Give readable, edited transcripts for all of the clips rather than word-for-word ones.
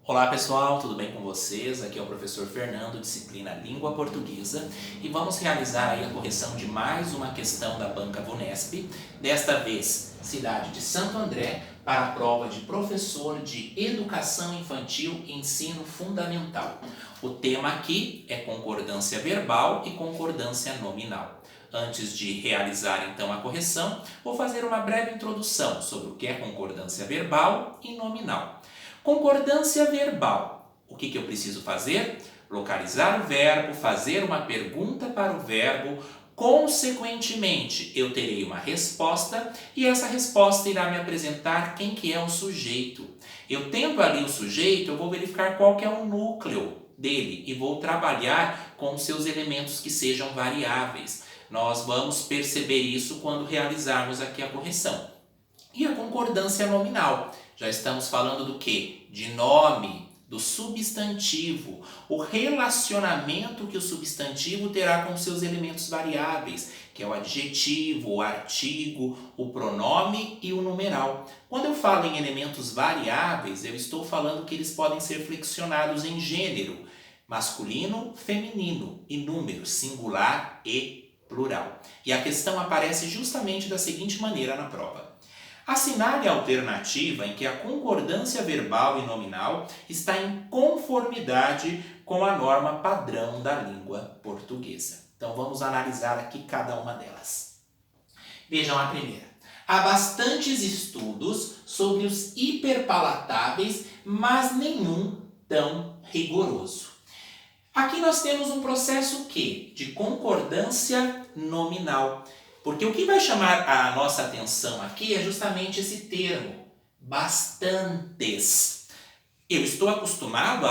Olá pessoal, tudo bem com vocês? Aqui é o professor Fernando, disciplina Língua Portuguesa, e vamos realizar aí a correção de mais uma questão da banca VUNESP, desta vez cidade de Santo André, para a prova de professor de Educação Infantil e Ensino Fundamental. O tema aqui é concordância verbal e concordância nominal. Antes de realizar então a correção, vou fazer uma breve introdução sobre o que é concordância verbal e nominal. Concordância verbal. O que eu preciso fazer? Localizar o verbo, fazer uma pergunta para o verbo, consequentemente eu terei uma resposta e essa resposta irá me apresentar quem que é o sujeito. Eu tendo ali o sujeito, eu vou verificar qual que é o núcleo dele e vou trabalhar com seus elementos que sejam variáveis. Nós vamos perceber isso quando realizarmos aqui a correção. E a concordância nominal. Já estamos falando do quê? De nome, do substantivo, o relacionamento que o substantivo terá com seus elementos variáveis, que é o adjetivo, o artigo, o pronome e o numeral. Quando eu falo em elementos variáveis, eu estou falando que eles podem ser flexionados em gênero, masculino, feminino, e número, singular e plural. E a questão aparece justamente da seguinte maneira na prova. Assinale a alternativa em que a concordância verbal e nominal está em conformidade com a norma padrão da língua portuguesa. Então vamos analisar aqui cada uma delas. Vejam a primeira. Há bastantes estudos sobre os hiperpalatáveis, mas nenhum tão rigoroso. Aqui nós temos um processo que? De concordância nominal. Porque o que vai chamar a nossa atenção aqui é justamente esse termo, bastantes. Eu estou acostumado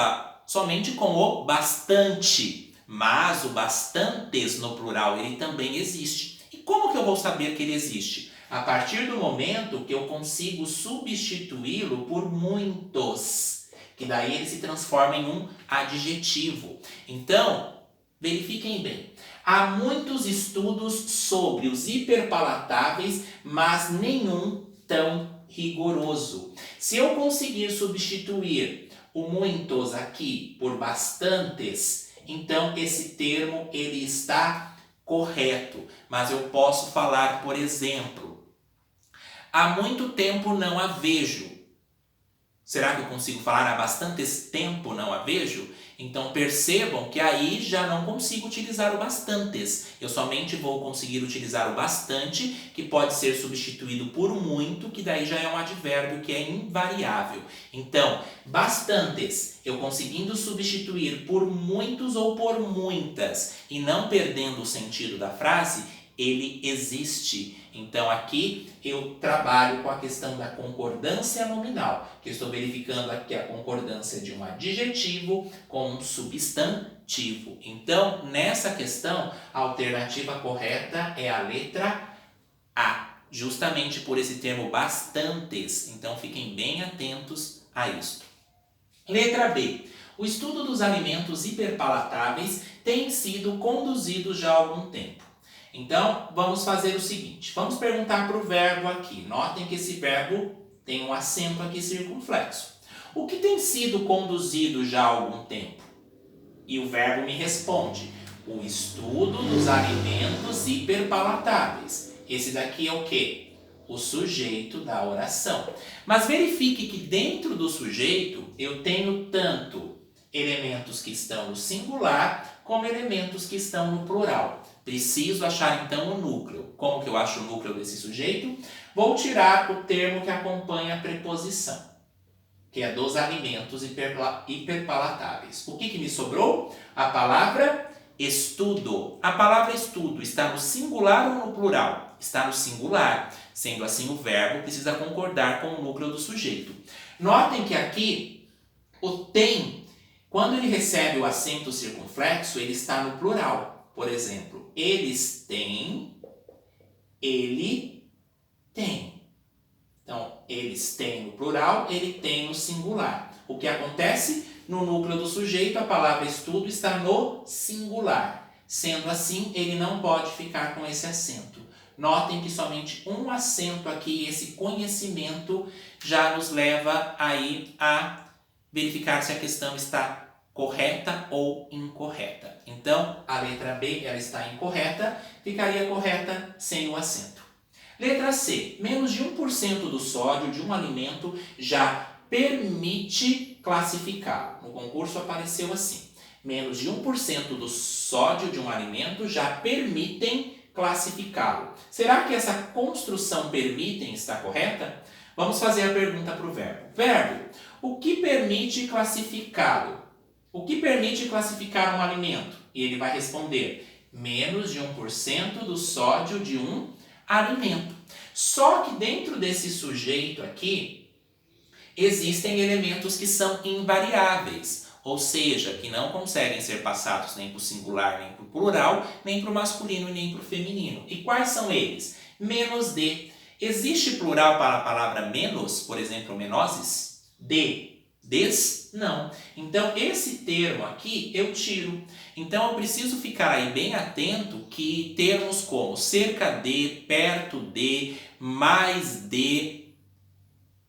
somente com o bastante, mas o bastantes no plural ele também existe. E como que eu vou saber que ele existe? A partir do momento que eu consigo substituí-lo por muitos, que daí ele se transforma em um adjetivo. Então, verifiquem bem. Há muitos estudos sobre os hiperpalatáveis, mas nenhum tão rigoroso. Se eu conseguir substituir o muitos aqui por bastantes, então esse termo ele está correto. Mas eu posso falar, por exemplo, há muito tempo não a vejo. Será que eu consigo falar há bastante tempo não a vejo? Então percebam que aí já não consigo utilizar o bastantes. Eu somente vou conseguir utilizar o bastante, que pode ser substituído por muito, que daí já é um advérbio que é invariável. Então, bastantes, eu conseguindo substituir por muitos ou por muitas, e não perdendo o sentido da frase, ele existe. Então aqui eu trabalho com a questão da concordância nominal, que eu estou verificando aqui a concordância de um adjetivo com um substantivo. Então, nessa questão, a alternativa correta é a letra A, justamente por esse termo bastantes. Então, fiquem bem atentos a isso. Letra B. O estudo dos alimentos hiperpalatáveis tem sido conduzido já há algum tempo. Então, vamos fazer o seguinte. Vamos perguntar para o verbo aqui. Notem que esse verbo tem um acento aqui circunflexo. O que tem sido conduzido já há algum tempo? E o verbo me responde. O estudo dos alimentos hiperpalatáveis. Esse daqui é o quê? O sujeito da oração. Mas verifique que dentro do sujeito eu tenho tanto elementos que estão no singular como elementos que estão no plural. Preciso achar então o núcleo. Como que eu acho o núcleo desse sujeito? Vou tirar o termo que acompanha a preposição, que é dos alimentos hiperpalatáveis. O que me sobrou? A palavra estudo. A palavra estudo está no singular ou no plural? Está no singular. Sendo assim, o verbo precisa concordar com o núcleo do sujeito. Notem que aqui o tem, quando ele recebe o acento circunflexo, ele está no plural. Por exemplo, eles têm, ele tem. Então, eles têm no plural, ele tem no singular. O que acontece? No núcleo do sujeito, a palavra estudo está no singular. Sendo assim, ele não pode ficar com esse acento. Notem que somente um acento aqui, esse conhecimento, já nos leva aí a verificar se a questão está correta ou incorreta. Então, a letra B ela está incorreta, ficaria correta sem o acento. Letra C. Menos de 1% do sódio de um alimento já permite classificá-lo. No concurso apareceu assim. Menos de 1% do sódio de um alimento já permitem classificá-lo. Será que essa construção permitem está correta? Vamos fazer a pergunta para o verbo. Verbo, o que permite classificá-lo? O que permite classificar um alimento? E ele vai responder, menos de 1% do sódio de um alimento. Só que dentro desse sujeito aqui, existem elementos que são invariáveis, ou seja, que não conseguem ser passados nem para o singular, nem para o plural, nem para o masculino, nem para o feminino. E quais são eles? Menos de. Existe plural para a palavra menos, por exemplo, menoses? De. Des? Não. Então, esse termo aqui eu tiro. Então, eu preciso ficar aí bem atento que termos como cerca de, perto de, mais de,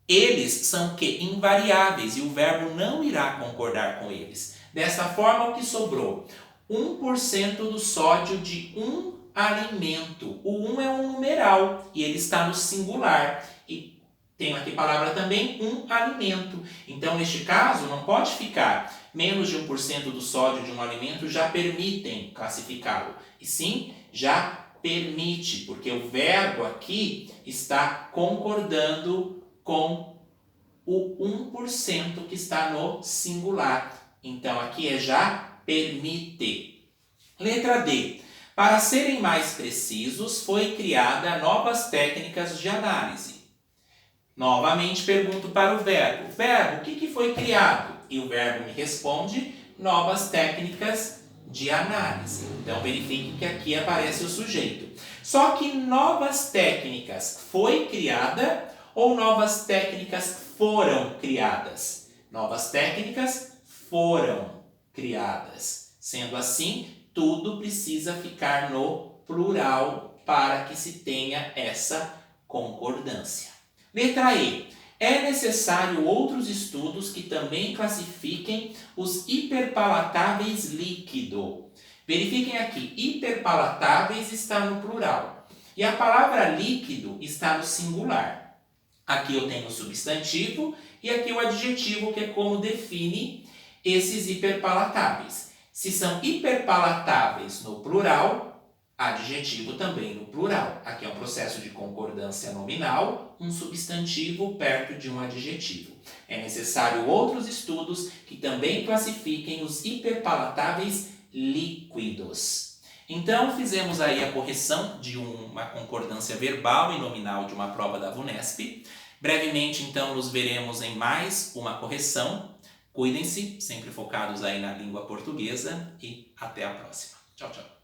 eles são que invariáveis e o verbo não irá concordar com eles. Dessa forma, o que sobrou? 1% do sódio de um alimento. O 1 é um numeral e ele está no singular. E tenho aqui palavra também, um alimento. Então, neste caso, não pode ficar menos de 1% do sódio de um alimento já permitem classificá-lo. E sim, já permite, porque o verbo aqui está concordando com o 1% que está no singular. Então, aqui é já permite. Letra D. Para serem mais precisos, foi criada novas técnicas de análise. Novamente pergunto para o verbo. Verbo, o que foi criado? E o verbo me responde, novas técnicas de análise. Então, verifique que aqui aparece o sujeito. Só que novas técnicas foi criada ou novas técnicas foram criadas? Novas técnicas foram criadas. Sendo assim, tudo precisa ficar no plural para que se tenha essa concordância. Letra E. É necessário outros estudos que também classifiquem os hiperpalatáveis líquido. Verifiquem aqui, hiperpalatáveis está no plural. E a palavra líquido está no singular. Aqui eu tenho o substantivo e aqui o adjetivo, que é como define esses hiperpalatáveis. Se são hiperpalatáveis no plural, adjetivo também no plural. Aqui é um processo de concordância nominal, um substantivo perto de um adjetivo. É necessário outros estudos que também classifiquem os hiperpalatáveis líquidos. Então, fizemos aí a correção de uma concordância verbal e nominal de uma prova da VUNESP. Brevemente, então, nos veremos em mais uma correção. Cuidem-se, sempre focados aí na língua portuguesa e até a próxima. Tchau, tchau.